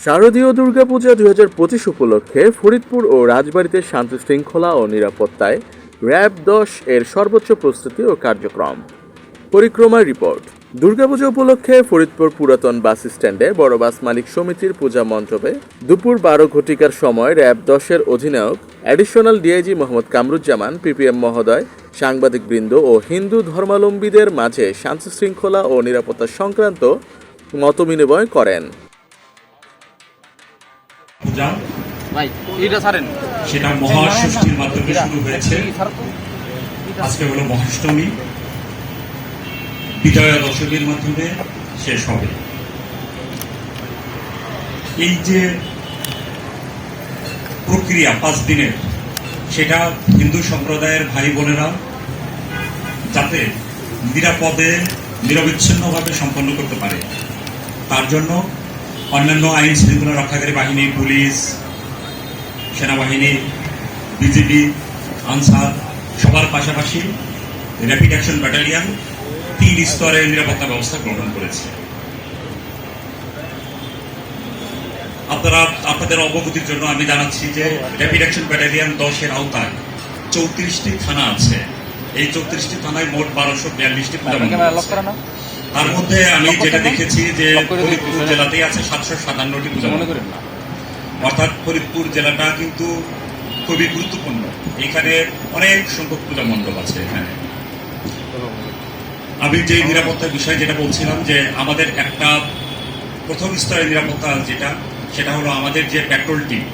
শারদীয় দুর্গাপূজা ২০২৫ উপলক্ষে ফরিদপুর ও রাজবাড়ীতে শান্তি শৃঙ্খলা ও নিরাপত্তায় র্যাব-১০ এর সর্বোচ্চ প্রস্তুতি ও কার্যক্রম। পরিক্রমা রিপোর্ট। দুর্গাপূজা উপলক্ষে ফরিদপুর পুরাতন বাস স্ট্যান্ডে বড় বাস মালিক সমিতির পূজা মণ্ডপে দুপুর ১২ ঘটিকার সময় র্যাব-১০ এর অধিনায়ক additional DIG Mohammad Kamruzzaman, PPM মহোদয়, সাংবাদিকবৃন্দ ও হিন্দু ধর্মাবলম্বীদের মাঝে শান্তি শৃঙ্খলা ও নিরাপত্তা সংক্রান্ত মতবিনিময় করেন। পূজা সেটা মহাষষ্ঠীর মাধ্যমে শুরু হয়েছে। আজকে হলো মহাষ্টমী, বিজয়া দশমীর মাধ্যমে শেষ হবে। এই যে প্রক্রিয়া 5 দিনের, সেটা হিন্দু সম্প্রদায়ের ভাই বোনেরা যাতে নিরাপদে নিরবিচ্ছিন্নভাবে সম্পন্ন করতে পারে, তার জন্য অন্যান্য আইন শৃঙ্খলা রক্ষাকারী বাহিনী, পুলিশ, সেনাবাহিনী, বিজিবি, আনসার সবার পাশাপাশি র্যাপিড অ্যাকশন ব্যাটালিয়ন 3 স্তরে নিরাপত্তা ব্যবস্থা গ্রহণ করেছে। আপনাদের অবগতির জন্য আমি জানাচ্ছি যে র্যাপিড অ্যাকশন ব্যাটালিয়ন 10-এর আওতায় 34টি থানা আছে। এই 34টি থানায় মোট 1242টি পূজা মণ্ডপ। তার মধ্যে আমি যেটা দেখেছি যে ফরিদপুর জেলাতেই আছে 757টি পূজা মণ্ডপ। অর্থাৎ ফরিদপুর জেলাটা কিন্তু খুবই গুরুত্বপূর্ণ। এখানে অনেক সংখ্যক পূজা মণ্ডপ আছে। এখানে আমি যে নিরাপত্তার বিষয়ে যেটা বলছিলাম, যে আমাদের একটা প্রথম স্তরের নিরাপত্তা সেটা হলো আমাদের যে পেট্রোল টিম,